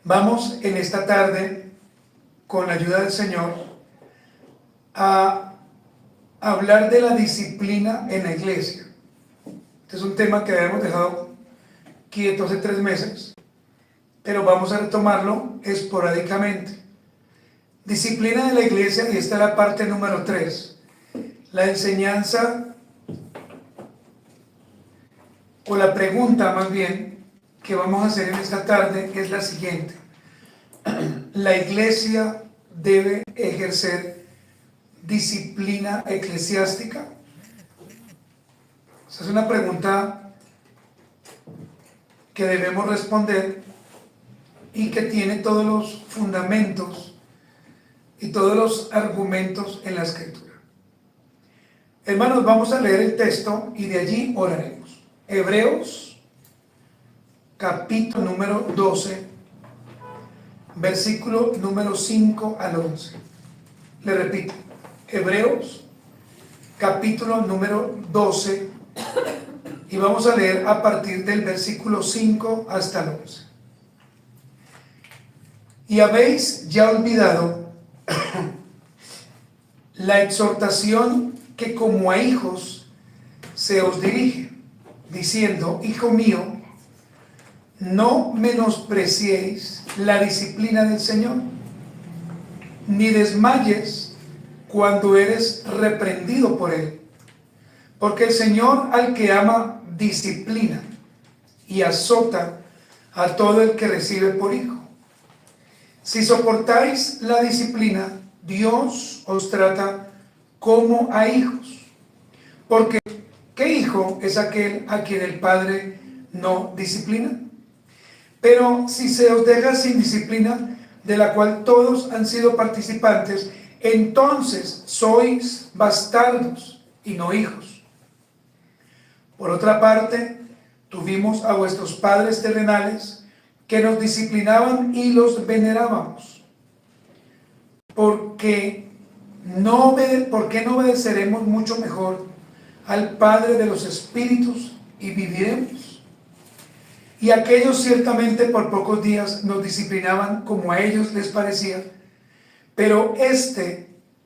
Vamos en esta tarde, con la ayuda del Señor, a hablar de la disciplina en la iglesia. Este es un tema que habíamos dejado quieto hace 3 meses, pero vamos a retomarlo esporádicamente. Disciplina de la iglesia, y esta es la parte número 3. La enseñanza, o la pregunta más bien, que vamos a hacer en esta tarde es la siguiente. ¿La iglesia debe ejercer disciplina eclesiástica? Esa es una pregunta que debemos responder y que tiene todos los fundamentos y todos los argumentos en la Escritura. Hermanos, vamos a leer el texto y de allí oraremos. Hebreos, capítulo número 12, versículo número 5 al 11. Le repito, Hebreos, capítulo número 12, y vamos a leer a partir del versículo 5 hasta el 11. Y habéis ya olvidado la exhortación que como a hijos se os dirige, diciendo: Hijo mío, no menospreciéis la disciplina del Señor, ni desmayes cuando eres reprendido por Él, porque el Señor al que ama disciplina y azota a todo el que recibe por hijo. Si soportáis la disciplina, Dios os trata como a hijos, porque ¿qué hijo es aquel a quien el Padre no disciplina? Pero si se os deja sin disciplina, de la cual todos han sido participantes, entonces sois bastardos y no hijos. Por otra parte, tuvimos a vuestros padres terrenales que nos disciplinaban y los venerábamos. ¿Por qué no obedeceremos mucho mejor al Padre de los espíritus y viviremos? Y aquellos ciertamente por pocos días nos disciplinaban como a ellos les parecía, pero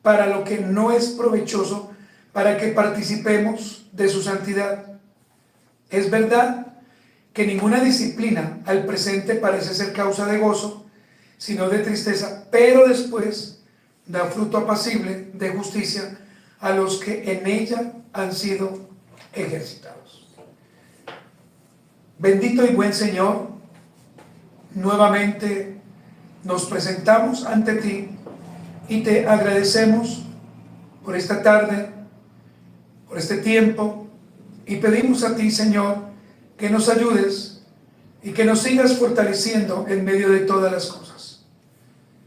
para lo que no es provechoso, para que participemos de su santidad. Es verdad que ninguna disciplina al presente parece ser causa de gozo, sino de tristeza, pero después da fruto apacible de justicia a los que en ella han sido ejercitados. Bendito y buen Señor, nuevamente nos presentamos ante ti y te agradecemos por esta tarde, por este tiempo, y pedimos a ti, Señor, que nos ayudes y que nos sigas fortaleciendo en medio de todas las cosas.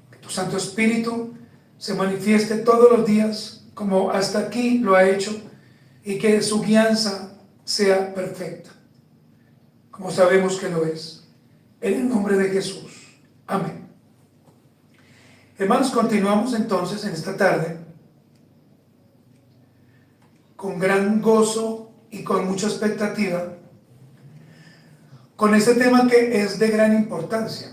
Que tu Santo Espíritu se manifieste todos los días como hasta aquí lo ha hecho, y que su guianza sea perfecta, como sabemos que lo es. En el nombre de Jesús. Amén. Hermanos, continuamos entonces en esta tarde con gran gozo y con mucha expectativa con este tema que es de gran importancia.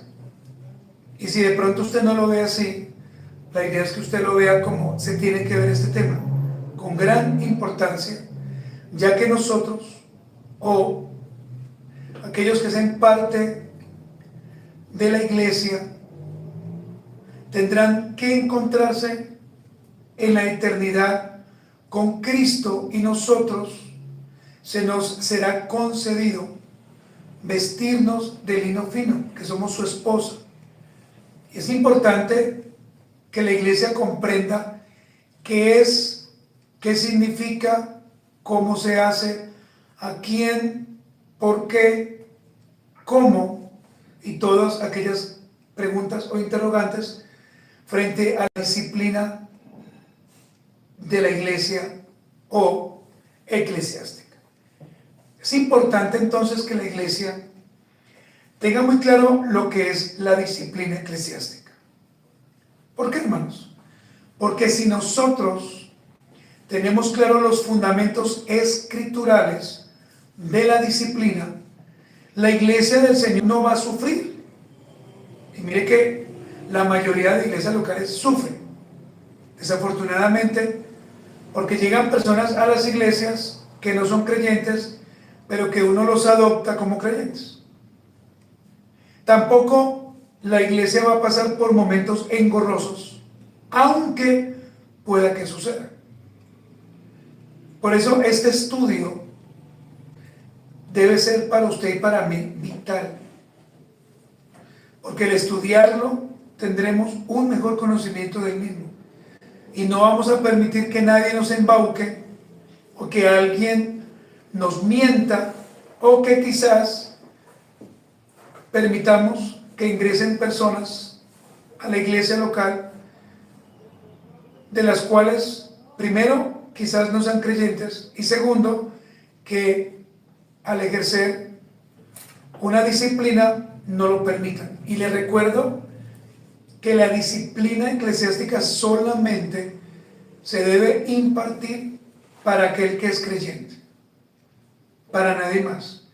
Y si de pronto usted no lo ve así, la idea es que usted lo vea como se tiene que ver este tema, con gran importancia, ya que nosotros, o aquellos que sean parte de la iglesia, tendrán que encontrarse en la eternidad con Cristo, y nosotros se nos será concedido vestirnos de lino fino, que somos su esposa. Y es importante que la iglesia comprenda qué es, qué significa, cómo se hace, a quién, por qué, cómo, y todas aquellas preguntas o interrogantes frente a la disciplina de la iglesia o eclesiástica. Es importante entonces que la iglesia tenga muy claro lo que es la disciplina eclesiástica. ¿Por qué, hermanos? Porque si nosotros tenemos claro los fundamentos escriturales de la disciplina, la iglesia del Señor no va a sufrir. Y mire que la mayoría de iglesias locales sufren, desafortunadamente, porque llegan personas a las iglesias que no son creyentes, pero que uno los adopta como creyentes. Tampoco la iglesia va a pasar por momentos engorrosos, aunque pueda que suceda. Por eso este estudio debe ser para usted y para mí vital, porque al estudiarlo tendremos un mejor conocimiento del mismo y no vamos a permitir que nadie nos embauque o que alguien nos mienta o que quizás permitamos que ingresen personas a la iglesia local de las cuales, primero, quizás no sean creyentes y segundo, que al ejercer una disciplina no lo permitan. Y le recuerdo que la disciplina eclesiástica solamente se debe impartir para aquel que es creyente, para nadie más,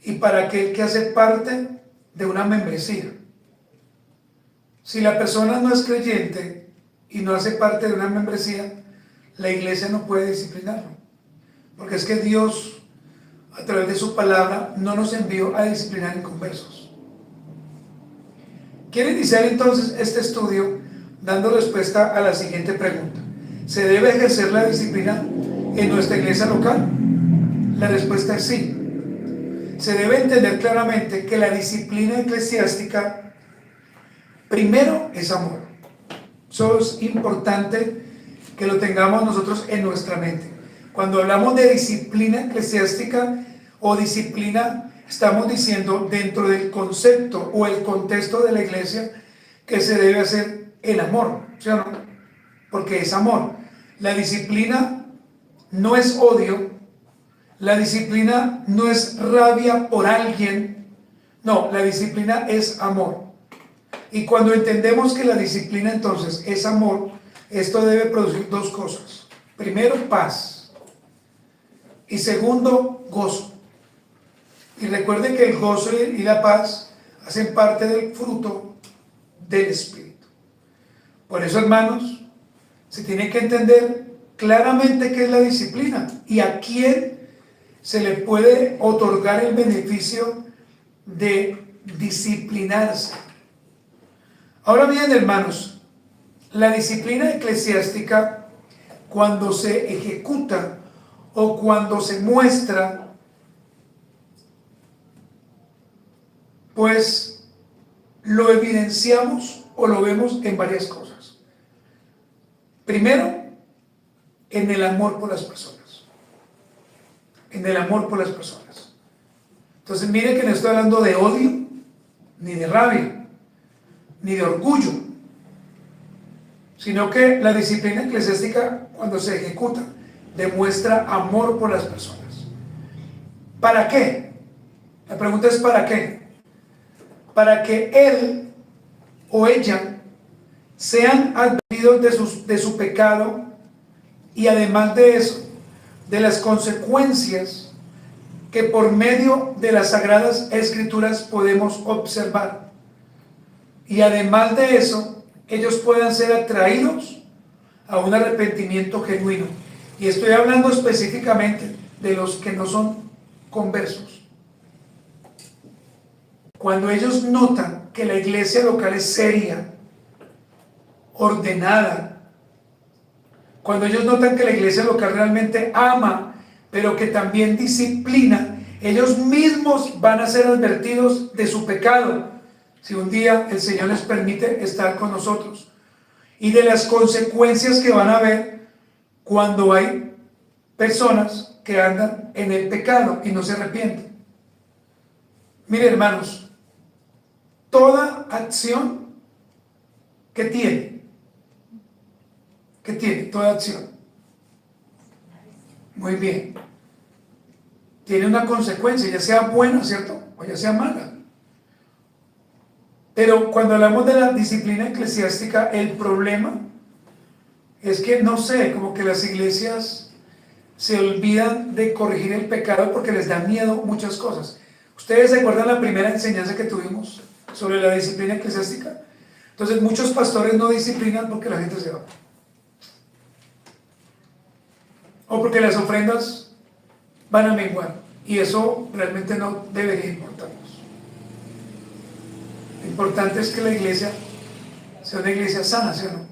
y para aquel que hace parte de una membresía. Si la persona no es creyente y no hace parte de una membresía, la iglesia no puede disciplinarlo, porque es que Dios, a través de su palabra, no nos envió a disciplinar inconversos. Quiero iniciar entonces este estudio dando respuesta a la siguiente pregunta: ¿se debe ejercer la disciplina en nuestra iglesia local? La respuesta es sí. Se debe entender claramente que la disciplina eclesiástica primero es amor. Eso es importante que lo tengamos nosotros en nuestra mente. Cuando hablamos de disciplina eclesiástica o disciplina, estamos diciendo dentro del concepto o el contexto de la iglesia que se debe hacer el amor, ¿sí o no? Porque es amor. La disciplina no es odio, la disciplina no es rabia por alguien, no, la disciplina es amor. Y cuando entendemos que la disciplina entonces es amor, esto debe producir dos cosas. Primero, paz. Y segundo, gozo. Y recuerden que el gozo y la paz hacen parte del fruto del Espíritu. Por eso, hermanos, se tiene que entender claramente qué es la disciplina y a quién se le puede otorgar el beneficio de disciplinarse. Ahora bien, hermanos, la disciplina eclesiástica, cuando se ejecuta o cuando se muestra, pues lo evidenciamos o lo vemos en varias cosas. Primero, en el amor por las personas. En el amor por las personas. Entonces, mire que no estoy hablando de odio, ni de rabia, ni de orgullo, sino que la disciplina eclesiástica, cuando se ejecuta, demuestra amor por las personas. ¿Para qué? La pregunta es ¿para qué? Para que él o ella sean advertidos de su pecado y además de eso, de las consecuencias que por medio de las Sagradas Escrituras podemos observar. Y además de eso, ellos puedan ser atraídos a un arrepentimiento genuino. Y estoy hablando específicamente de los que no son conversos. Cuando ellos notan que la iglesia local es seria, ordenada, cuando ellos notan que la iglesia local realmente ama, pero que también disciplina, ellos mismos van a ser advertidos de su pecado, si un día el Señor les permite estar con nosotros, y de las consecuencias que van a haber cuando hay personas que andan en el pecado y no se arrepienten. Mire, hermanos, toda acción que tiene toda acción, muy bien, tiene una consecuencia, ya sea buena, ¿cierto? O ya sea mala. Pero cuando hablamos de la disciplina eclesiástica, el problema es que, no sé, como que las iglesias se olvidan de corregir el pecado porque les da miedo muchas cosas. ¿Ustedes se acuerdan la primera enseñanza que tuvimos sobre la disciplina eclesiástica. Entonces muchos pastores no disciplinan porque la gente se va. O porque las ofrendas van a menguar. Y eso realmente no debería importarnos. Lo importante es que la iglesia sea una iglesia sana, ¿sí o no?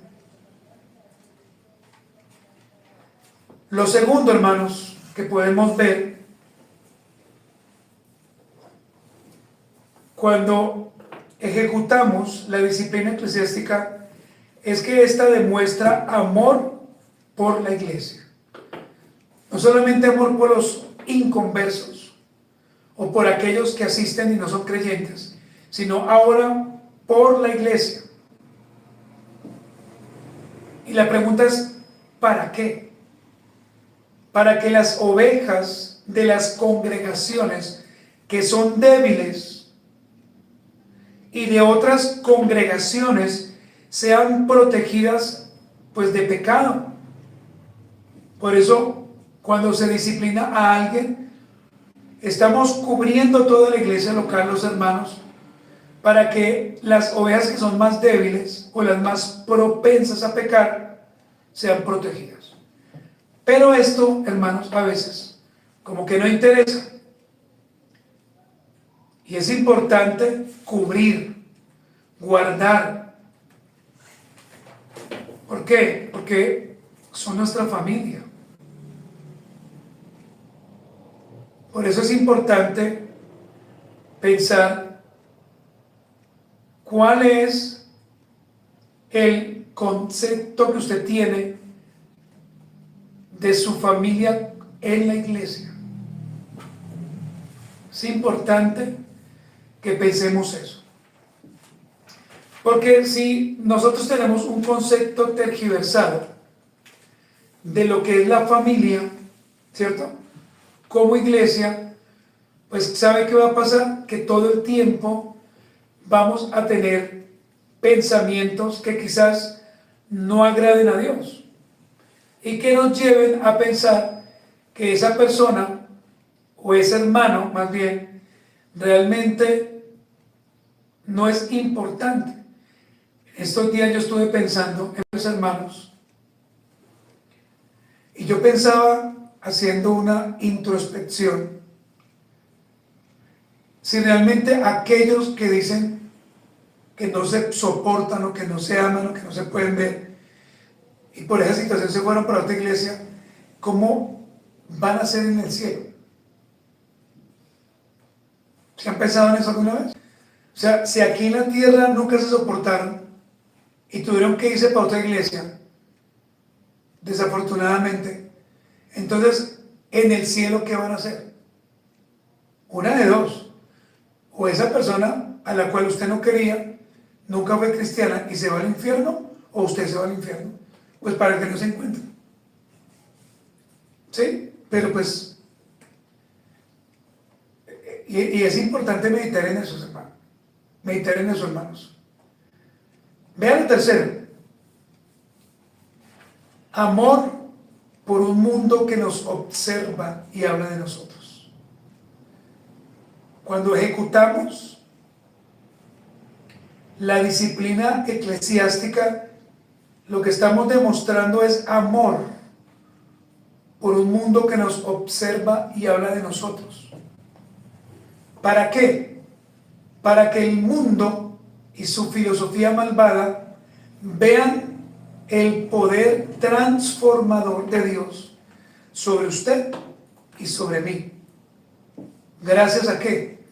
Lo segundo, hermanos, que podemos ver cuando ejecutamos la disciplina eclesiástica es que ésta demuestra amor por la iglesia. No solamente amor por los inconversos o por aquellos que asisten y no son creyentes, sino ahora por la iglesia. Y la pregunta es, ¿para qué? Para que las ovejas de las congregaciones que son débiles y de otras congregaciones sean protegidas pues de pecado. Por eso, cuando se disciplina a alguien, estamos cubriendo toda la iglesia local, los hermanos, para que las ovejas que son más débiles o las más propensas a pecar sean protegidas. Pero esto, hermanos, a veces como que no interesa. Y es importante cubrir, guardar. ¿Por qué? Porque son nuestra familia. Por eso es importante pensar cuál es el concepto que usted tiene de su familia en la iglesia. Es importante que pensemos eso. Porque si nosotros tenemos un concepto tergiversado de lo que es la familia, ¿cierto? Como iglesia, pues ¿sabe qué va a pasar? Que todo el tiempo vamos a tener pensamientos que quizás no agraden a Dios y que nos lleven a pensar que esa persona o ese hermano, más bien, realmente no es importante. Estos días yo estuve pensando en los hermanos y yo pensaba, haciendo una introspección, si realmente aquellos que dicen que no se soportan o que no se aman o que no se pueden ver y por esa situación se fueron para otra iglesia, ¿cómo van a ser en el cielo? ¿Se han pensado en eso alguna vez? O sea, si aquí en la tierra nunca se soportaron y tuvieron que irse para otra iglesia, desafortunadamente, entonces en el cielo ¿qué van a hacer? Una de dos: o esa persona a la cual usted no quería, nunca fue cristiana y se va al infierno, o usted se va al infierno, pues para que no se encuentren. ¿Sí? Pero pues, y es importante meditar en eso, hermanos. Meditar en eso, hermanos. Vean el tercero: amor por un mundo que nos observa y habla de nosotros. Cuando ejecutamos la disciplina eclesiástica, lo que estamos demostrando es amor por un mundo que nos observa y habla de nosotros. ¿Para qué? Para que el mundo y su filosofía malvada vean el poder transformador de Dios sobre usted y sobre mí. ¿Gracias a qué?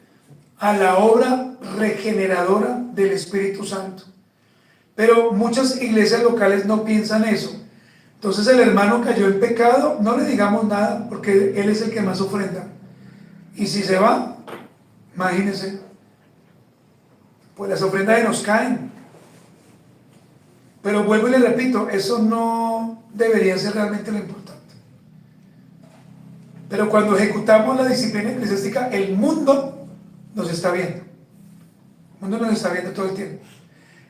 A la obra regeneradora del Espíritu Santo. Pero muchas iglesias locales no piensan eso. Entonces el hermano cayó en pecado, no le digamos nada porque él es el que más ofrenda. Y si se va, imagínense, pues las ofrendas nos caen. Pero vuelvo y le repito, eso no debería ser realmente lo importante. Pero cuando ejecutamos la disciplina eclesiástica, el mundo nos está viendo. El mundo nos está viendo todo el tiempo.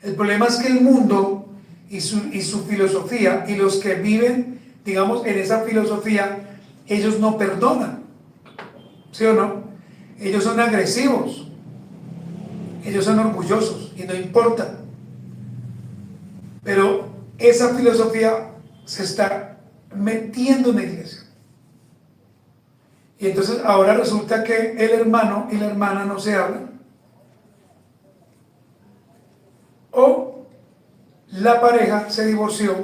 El problema es que el mundo y su filosofía, y los que viven, digamos, en esa filosofía, ellos no perdonan. ¿Sí o no? Ellos son agresivos. Ellos son orgullosos y no importa. Pero esa filosofía se está metiendo en la iglesia. Y entonces ahora resulta que el hermano y la hermana no se hablan. O la pareja se divorció.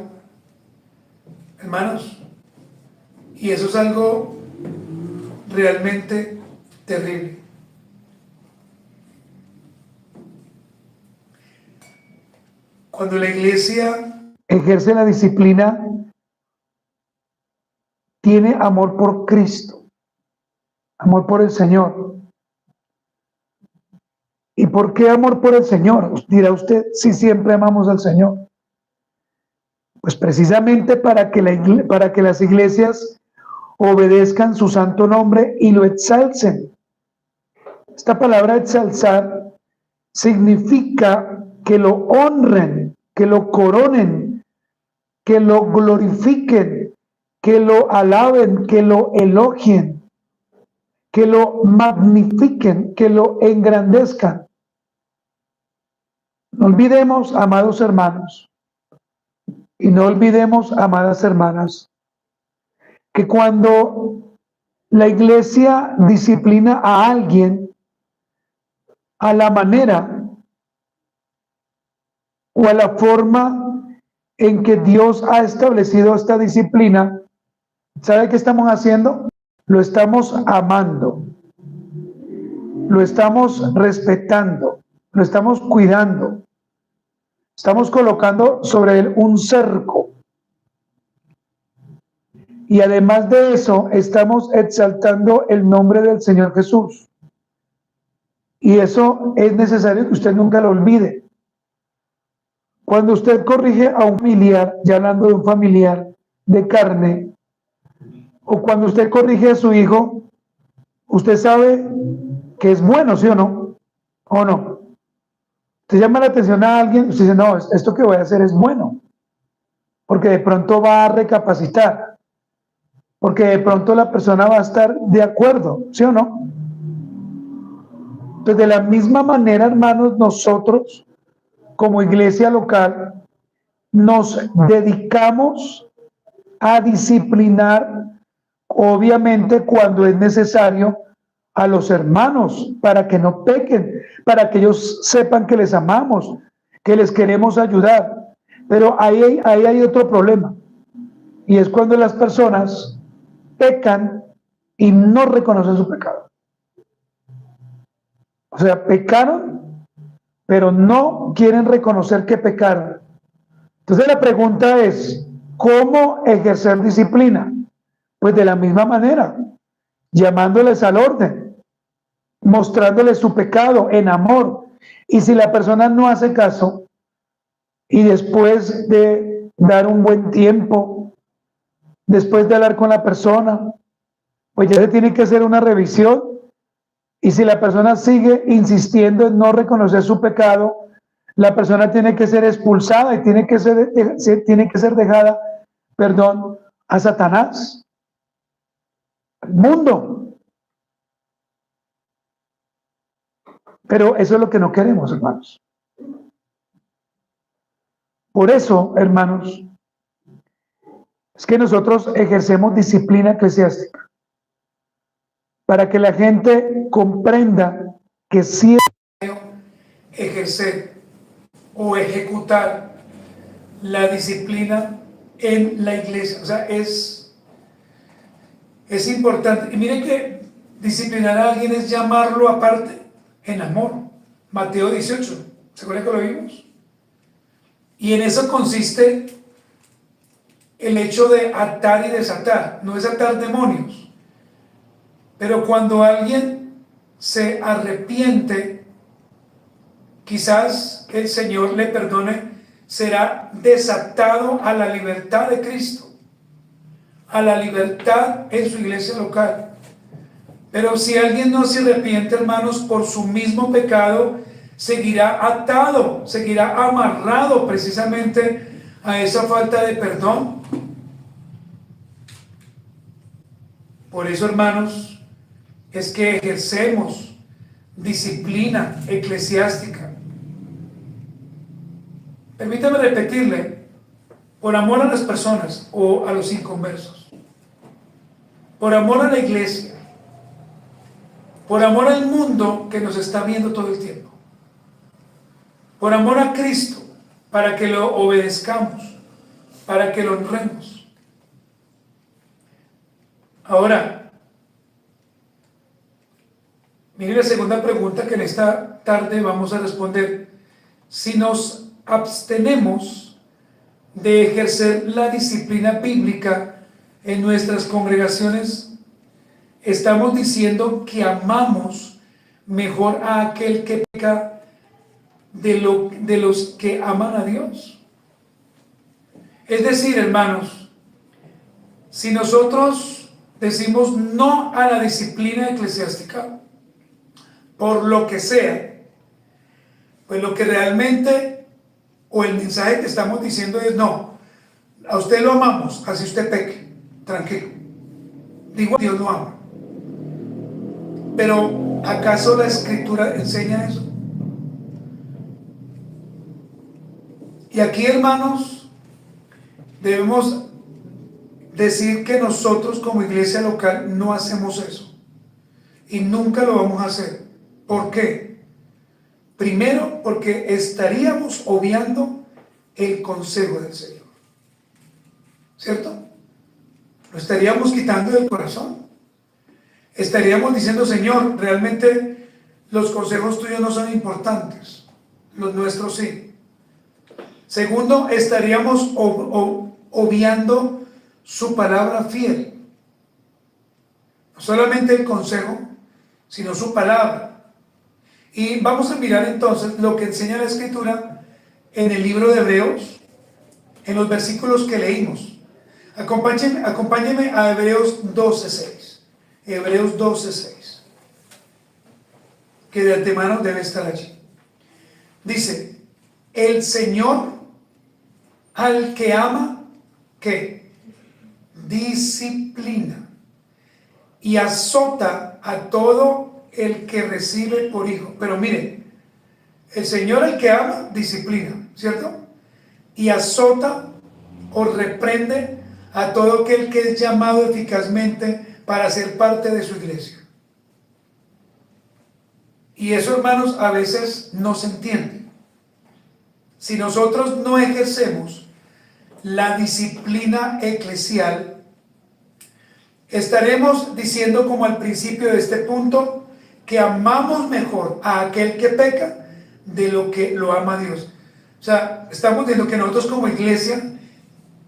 Hermanos, y eso es algo realmente terrible. Cuando la iglesia ejerce la disciplina, tiene amor por Cristo, amor por el Señor. ¿Y por qué amor por el Señor? Dirá usted, si siempre amamos al Señor. Pues precisamente para que las iglesias obedezcan su santo nombre y lo exalcen. Esta palabra exalzar significa que lo honren, que lo coronen, que lo glorifiquen, que lo alaben, que lo elogien, que lo magnifiquen, que lo engrandezcan. No olvidemos, amados hermanos, y no olvidemos, amadas hermanas, que cuando la iglesia disciplina a alguien a la manera o a la forma en que Dios ha establecido esta disciplina, ¿sabe qué estamos haciendo? Lo estamos amando, lo estamos respetando, lo estamos cuidando, estamos colocando sobre él un cerco. Y además de eso, estamos exaltando el nombre del Señor Jesús. Y eso es necesario que usted nunca lo olvide. Cuando usted corrige a un familiar, ya hablando de un familiar de carne, o cuando usted corrige a su hijo, usted sabe que es bueno, ¿sí o no? ¿O no? Usted llama la atención a alguien, usted dice, no, esto que voy a hacer es bueno, porque de pronto va a recapacitar, porque de pronto la persona va a estar de acuerdo, ¿sí o no? Entonces, de la misma manera, hermanos, nosotros, como iglesia local, nos dedicamos a disciplinar, obviamente, cuando es necesario, a los hermanos, para que no pequen, para que ellos sepan que les amamos, que les queremos ayudar. Pero ahí hay otro problema, y es cuando las personas pecan y no reconocen su pecado. O sea, pecaron, pero no quieren reconocer que pecaron. Entonces la pregunta es, ¿cómo ejercer disciplina? Pues de la misma manera, llamándoles al orden, mostrándoles su pecado en amor. Y si la persona no hace caso, y después de dar un buen tiempo, después de hablar con la persona, pues ya se tiene que hacer una revisión. Y si la persona sigue insistiendo en no reconocer su pecado, la persona tiene que ser expulsada y tiene que ser dejada, a Satanás, al mundo. Pero eso es lo que no queremos, hermanos. Por eso, hermanos, es que nosotros ejercemos disciplina eclesiástica, para que la gente comprenda que sí es ejercer o ejecutar la disciplina en la iglesia. O sea, es importante. Y miren que disciplinar a alguien es llamarlo aparte en amor. Mateo 18, ¿se acuerdan que lo vimos? Y en eso consiste el hecho de atar y desatar. No es atar demonios, pero cuando alguien se arrepiente, quizás el Señor le perdone, será desatado a la libertad de Cristo, a la libertad en su iglesia local. Pero si alguien no se arrepiente, hermanos, por su mismo pecado, seguirá atado, seguirá amarrado precisamente a esa falta de perdón. Por eso, hermanos, es que ejercemos disciplina eclesiástica. Permítame repetirle, por amor a las personas o a los inconversos, por amor a la iglesia, por amor al mundo que nos está viendo todo el tiempo, por amor a Cristo, para que lo obedezcamos, para que lo honremos. Ahora, mire la segunda pregunta que en esta tarde vamos a responder. Si nos abstenemos de ejercer la disciplina bíblica en nuestras congregaciones, estamos diciendo que amamos mejor a aquel que peca de los que aman a Dios. Es decir, hermanos, si nosotros decimos no a la disciplina eclesiástica, por lo que sea, pues lo que realmente, o el mensaje que estamos diciendo es no, a usted lo amamos, así usted peque, tranquilo. Digo, Dios lo ama. Pero, ¿acaso la Escritura enseña eso? Y aquí, hermanos, debemos decir que nosotros como iglesia local no hacemos eso. Y nunca lo vamos a hacer. ¿Por qué? Primero, porque estaríamos obviando el consejo del Señor. ¿Cierto? Lo estaríamos quitando del corazón. Estaríamos diciendo, Señor, realmente los consejos tuyos no son importantes. Los nuestros sí. Segundo, estaríamos obviando su palabra fiel. No solamente el consejo, sino su palabra. Y vamos a mirar entonces lo que enseña la Escritura en el libro de Hebreos, en los versículos que leímos. Acompáñenme a Hebreos 12:6. Hebreos 12:6. Que de antemano debe estar allí. Dice, el Señor al que ama, ¿qué? Disciplina y azota a todo el que recibe por hijo. Pero miren, el Señor al que ama, disciplina, ¿cierto? Y azota o reprende a todo aquel que es llamado eficazmente para ser parte de su iglesia. Y eso, hermanos, a veces no se entiende. Si nosotros no ejercemos la disciplina eclesial, estaremos diciendo, como al principio de este punto, que amamos mejor a aquel que peca de lo que lo ama Dios. O sea, estamos diciendo que nosotros como iglesia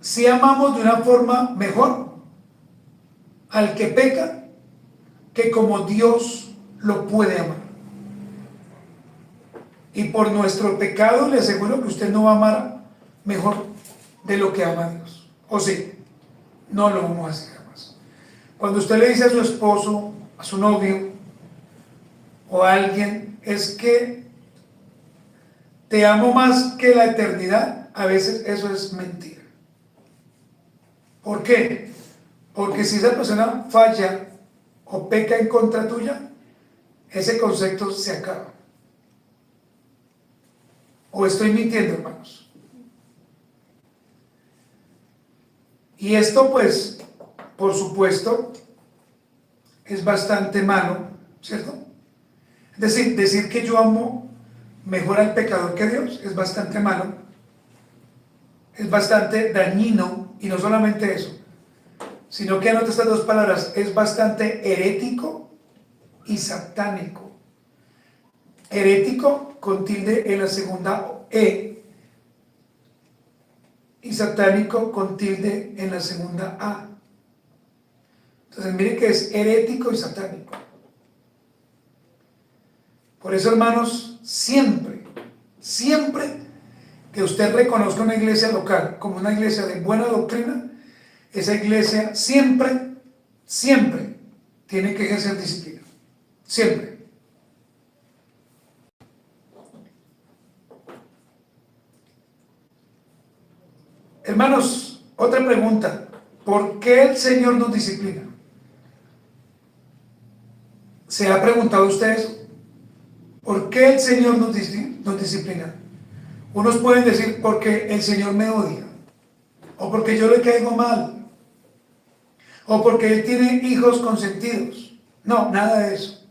sí amamos de una forma mejor al que peca que como Dios lo puede amar. Y por nuestro pecado le aseguro que usted no va a amar mejor de lo que ama a Dios. ¿O sí? No lo vamos a hacer jamás. Cuando usted le dice a su esposo, a su novio o a alguien, es que te amo más que la eternidad, a veces eso es mentira. ¿Por qué? Porque si esa persona falla o peca en contra tuya, ese concepto se acaba. ¿O estoy mintiendo, hermanos? Y esto, pues, por supuesto, es bastante malo, ¿cierto? Es decir, decir que yo amo mejor al pecador que a Dios es bastante malo, es bastante dañino, y no solamente eso, sino que anota estas dos palabras, es bastante herético y satánico. Herético con tilde en la segunda E y satánico con tilde en la segunda A. Entonces mire que es herético y satánico. Por eso, hermanos, siempre que usted reconozca una iglesia local como una iglesia de buena doctrina, esa iglesia siempre tiene que ejercer disciplina. Siempre. Hermanos, otra pregunta. ¿Por qué el Señor nos disciplina? ¿Se ha preguntado usted eso? ¿Por qué el Señor nos disciplina? Unos pueden decir, porque el Señor me odia, o porque yo le caigo mal, o porque Él tiene hijos consentidos. No, nada de eso.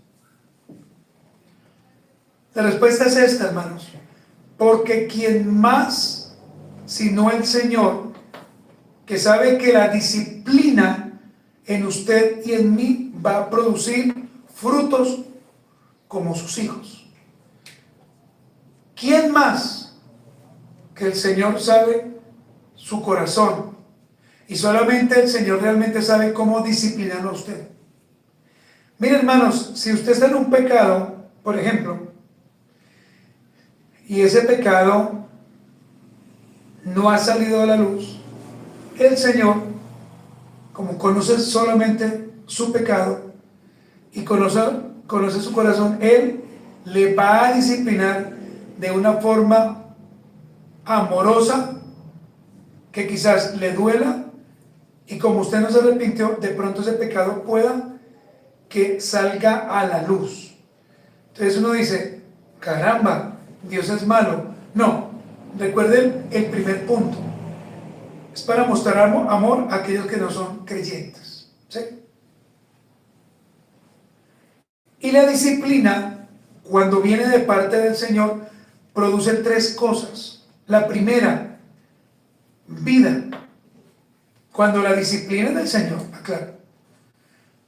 La respuesta es esta, hermanos. Porque quien más, sino el Señor, que sabe que la disciplina en usted y en mí va a producir frutos como sus hijos. ¿Quién más que el Señor sabe su corazón? Y solamente el Señor realmente sabe cómo disciplinarlo a usted. Mire, hermanos, si usted está en un pecado, por ejemplo, y ese pecado no ha salido a la luz, el Señor, como conoce solamente su pecado y conoce su corazón, Él le va a disciplinar de una forma amorosa, que quizás le duela, y como usted no se arrepintió, de pronto ese pecado pueda que salga a la luz. Entonces uno dice, caramba, Dios es malo. No, recuerden el primer punto. Es para mostrar amor a aquellos que no son creyentes. ¿Sí? Y la disciplina, cuando viene de parte del Señor, produce tres cosas. La primera, vida. Cuando la disciplina del Señor, aclaro,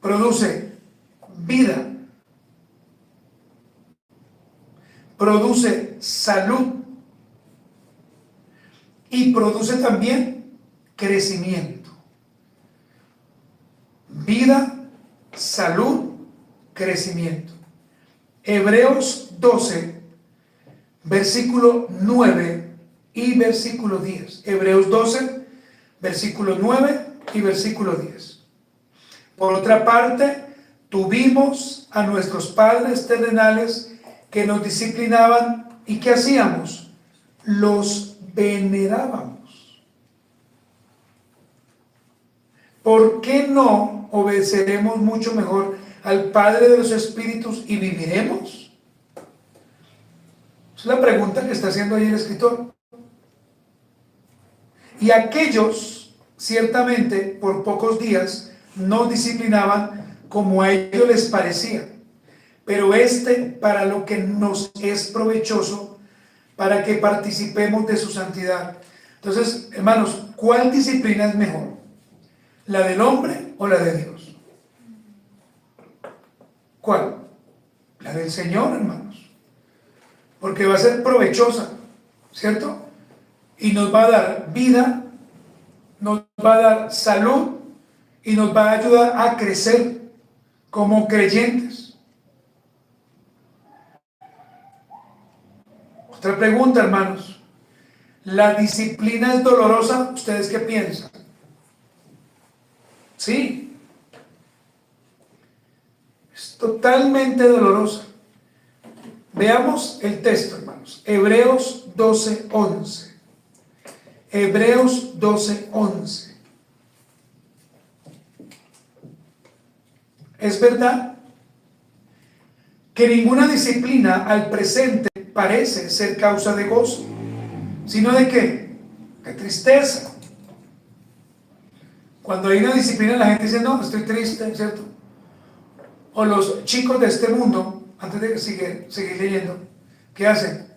produce vida, produce salud y produce también crecimiento. Vida, salud, crecimiento. Hebreos 12, versículo 9 y versículo 10. Hebreos 12, versículo 9 y versículo 10. Por otra parte, tuvimos a nuestros padres terrenales que nos disciplinaban, ¿y qué hacíamos? Los venerábamos. ¿Por qué no obedeceremos mucho mejor al Padre de los Espíritus y viviremos? Es la pregunta que está haciendo ahí el escritor. Y aquellos, ciertamente, por pocos días, nos disciplinaban como a ellos les parecía. Pero para lo que nos es provechoso, para que participemos de su santidad. Entonces, hermanos, ¿cuál disciplina es mejor? ¿La del hombre o la de Dios? ¿Cuál? La del Señor, hermanos. Porque va a ser provechosa, ¿cierto? Y nos va a dar vida, nos va a dar salud y nos va a ayudar a crecer como creyentes. Otra pregunta, hermanos. ¿La disciplina es dolorosa? ¿Ustedes qué piensan? Sí. Es totalmente dolorosa. Veamos el texto, hermanos. Hebreos 12:11. Hebreos 12:11. Es verdad que ninguna disciplina al presente parece ser causa de gozo, sino de ¿qué? De tristeza. Cuando hay una disciplina, la gente dice, no, estoy triste, ¿cierto? O los chicos de este mundo, antes de seguir leyendo, ¿qué hacen?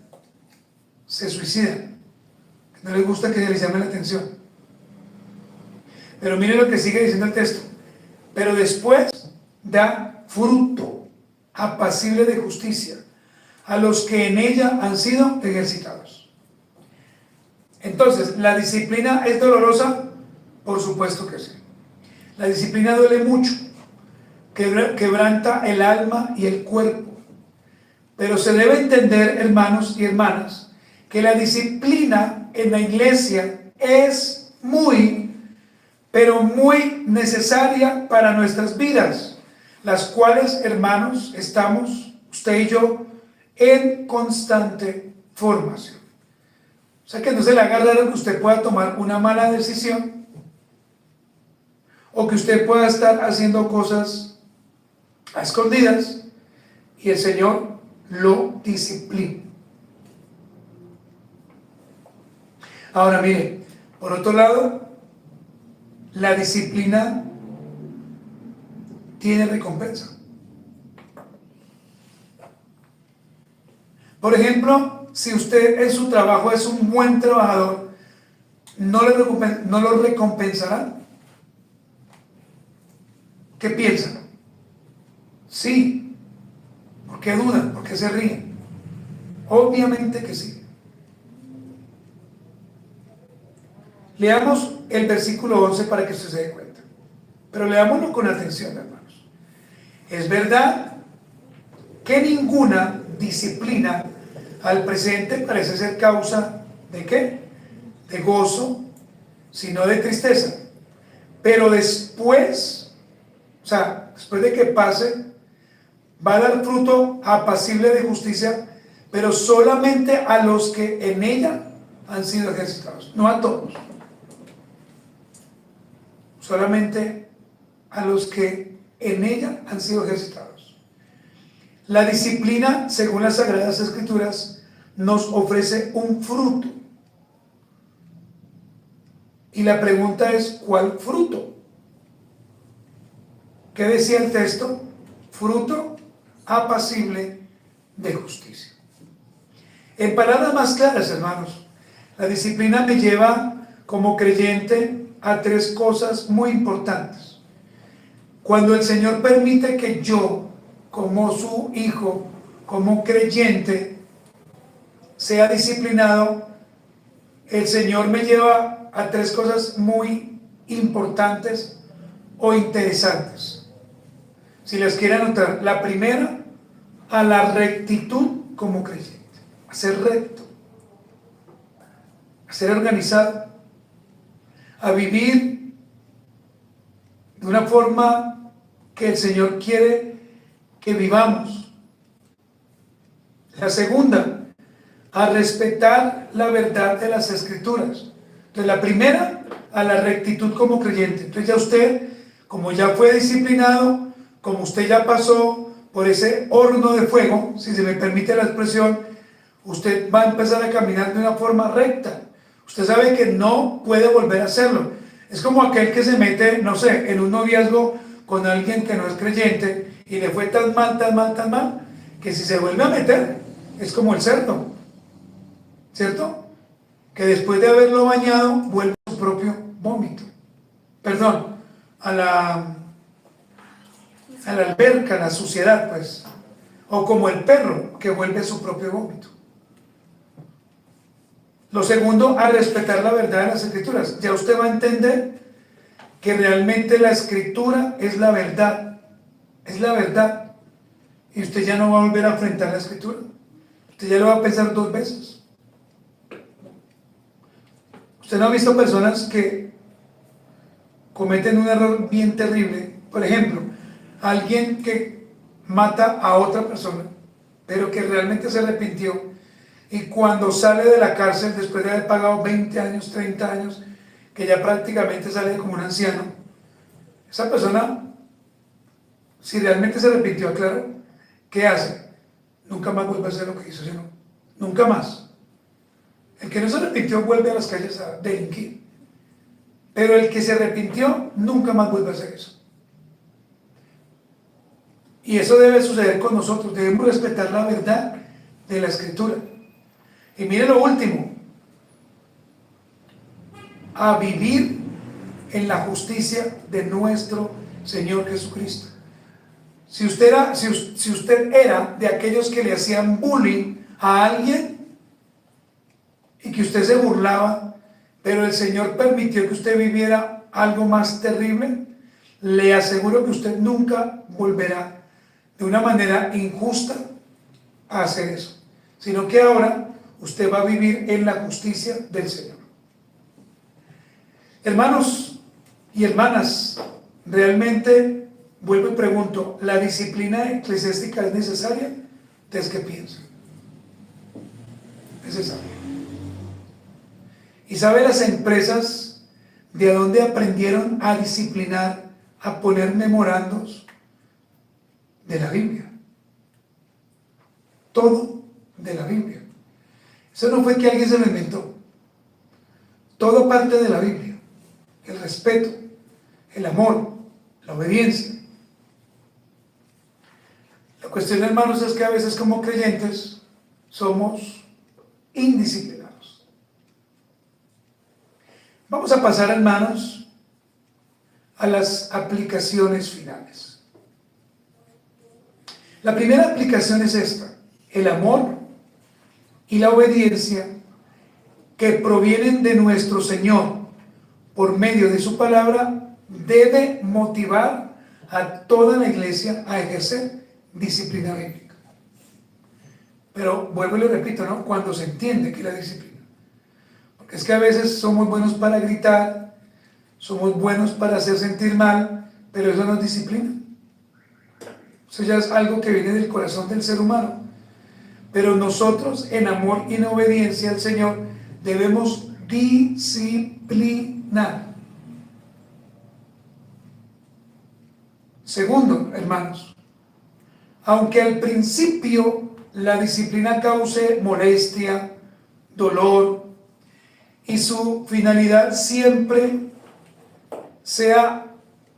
Se suicidan. No les gusta que se les llame la atención. Pero miren lo que sigue diciendo el texto. Pero después da fruto apacible de justicia a los que en ella han sido ejercitados. Entonces, ¿la disciplina es dolorosa? Por supuesto que sí. La disciplina duele mucho, quebranta el alma y el cuerpo. Pero se debe entender, hermanos y hermanas, que la disciplina en la iglesia es pero muy necesaria para nuestras vidas, las cuales, hermanos, estamos, usted y yo, en constante formación. O sea que no se le haga raro que usted pueda tomar una mala decisión o que usted pueda estar haciendo cosas a escondidas y el Señor lo disciplino. Ahora mire, por otro lado, la disciplina tiene recompensa. Por ejemplo, si usted en su trabajo es un buen trabajador, ¿no lo recompensarán? ¿Qué piensan? Sí. ¿Por qué dudan? ¿Por qué se ríen? Obviamente que sí. Leamos el versículo 11 para que usted se dé cuenta. Pero leámoslo con atención, hermanos. Es verdad que ninguna disciplina al presente parece ser causa ¿de qué? De gozo, sino de tristeza. Pero después, o sea, después de que pase, va a dar fruto apacible de justicia, pero solamente a los que en ella han sido ejercitados, no a todos. Solamente a los que en ella han sido ejercitados. La disciplina, según las Sagradas Escrituras, nos ofrece un fruto. Y la pregunta es, ¿cuál fruto? ¿Qué decía el texto? Fruto apacible de justicia. En palabras más claras, hermanos, la disciplina me lleva como creyente a tres cosas muy importantes. Cuando el Señor permite que yo, como su hijo, como creyente, sea disciplinado, el Señor me lleva a tres cosas muy importantes o interesantes. Si las quiere anotar, la primera, a la rectitud como creyente, a ser recto, a ser organizado, a vivir de una forma que el Señor quiere que vivamos. La segunda, a respetar la verdad de las Escrituras. Entonces, la primera, a la rectitud como creyente. Entonces, ya usted, como ya fue disciplinado, como usted ya pasó por ese horno de fuego, si se me permite la expresión, usted va a empezar a caminar de una forma recta. Usted sabe que no puede volver a hacerlo. Es como aquel que se mete, no sé, en un noviazgo con alguien que no es creyente y le fue tan mal, que si se vuelve a meter, es como el cerdo, ¿cierto? Que después de haberlo bañado, vuelve a su propio vómito. Perdón, a la alberca, a la suciedad, pues. O como el perro que vuelve a su propio vómito. Lo segundo, a respetar la verdad de las Escrituras. Ya usted va a entender que realmente la Escritura es la verdad. Es la verdad. Y usted ya no va a volver a enfrentar la Escritura. Usted ya lo va a pensar dos veces. Usted no ha visto personas que cometen un error bien terrible. Por ejemplo, alguien que mata a otra persona, pero que realmente se arrepintió, y cuando sale de la cárcel, después de haber pagado 20 años, 30 años, que ya prácticamente sale como un anciano, esa persona, si realmente se arrepintió, claro, ¿qué hace? Nunca más vuelve a hacer lo que hizo, sino nunca más. El que no se arrepintió vuelve a las calles a delinquir, pero el que se arrepintió nunca más vuelve a hacer eso. Y eso debe suceder con nosotros. Debemos respetar la verdad de la Escritura. Y mire lo último, a vivir en la justicia de nuestro Señor Jesucristo. Si usted era de aquellos que le hacían bullying a alguien y que usted se burlaba, pero el Señor permitió que usted viviera algo más terrible, le aseguro que usted nunca volverá de una manera injusta a hacer eso, sino que ahora usted va a vivir en la justicia del Señor. Hermanos y hermanas, realmente, vuelvo y pregunto, ¿la disciplina eclesiástica es necesaria? ¿Ustedes qué piensan? Necesaria. ¿Y sabe las empresas de dónde aprendieron a disciplinar, a poner memorandos? De la Biblia. todo de la Biblia. Eso no fue que alguien se lo inventó. Todo parte de la Biblia. El respeto, el amor, la obediencia. La cuestión, hermanos, es que a veces como creyentes somos indisciplinados. Vamos a pasar, hermanos, a las aplicaciones finales. La primera aplicación es esta: el amor y la obediencia que provienen de nuestro Señor por medio de su palabra debe motivar a toda la iglesia a ejercer disciplina bíblica. Pero vuelvo y le repito, ¿no? Cuando se entiende que es la disciplina. Porque es que a veces somos buenos para gritar, somos buenos para hacer sentir mal, pero eso no es disciplina. Eso ya es algo que viene del corazón del ser humano. Pero nosotros, en amor y en obediencia al Señor, debemos disciplinar. Segundo, hermanos, aunque al principio la disciplina cause molestia, dolor, y su finalidad siempre sea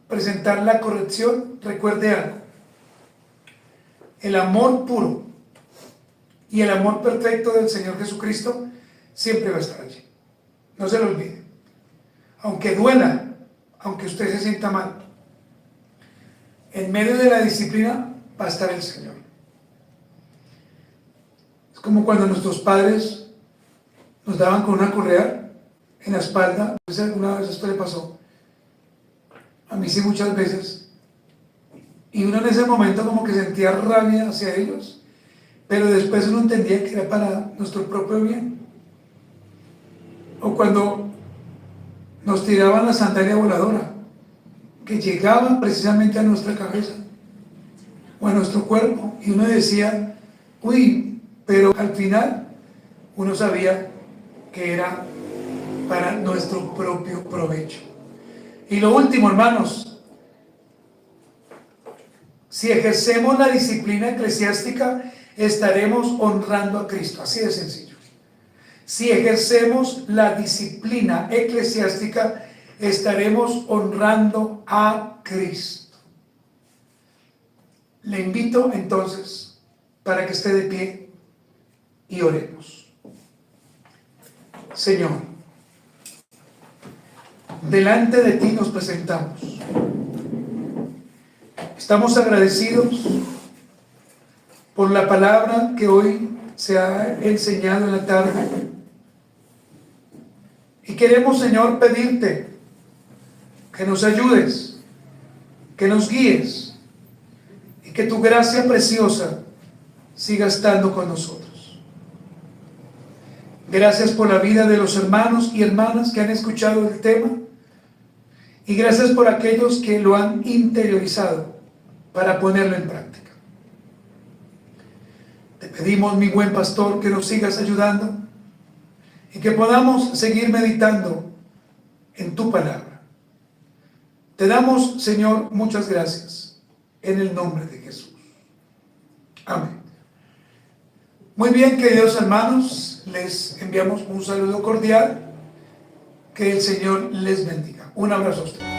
presentar la corrección, recuerde algo: el amor puro y el amor perfecto del Señor Jesucristo siempre va a estar allí. No se lo olvide. Aunque duela, aunque usted se sienta mal, en medio de la disciplina va a estar el Señor. Es como cuando nuestros padres nos daban con una correa en la espalda. No sé si alguna vez esto le pasó. A mí sí, muchas veces. Y uno en ese momento como que sentía rabia hacia ellos, pero después uno entendía que era para nuestro propio bien. O cuando nos tiraban la sandalia voladora, que llegaba precisamente a nuestra cabeza o a nuestro cuerpo, y uno decía, uy, pero al final uno sabía que era para nuestro propio provecho. Y lo último, hermanos, si ejercemos la disciplina eclesiástica, estaremos honrando a Cristo. Así de sencillo. Si ejercemos la disciplina eclesiástica, estaremos honrando a Cristo. Le invito entonces para que esté de pie y oremos. Señor, delante de ti nos presentamos. Estamos agradecidos por la palabra que hoy se ha enseñado en la tarde. Y queremos, Señor, pedirte que nos ayudes, que nos guíes y que tu gracia preciosa siga estando con nosotros. Gracias por la vida de los hermanos y hermanas que han escuchado el tema, y gracias por aquellos que lo han interiorizado para ponerlo en práctica. Te pedimos, mi buen pastor, que nos sigas ayudando y que podamos seguir meditando en tu palabra. Te damos, Señor, muchas gracias en el nombre de Jesús. Amén. Muy bien, queridos hermanos, les enviamos un saludo cordial. Que el Señor les bendiga. Un abrazo a ustedes.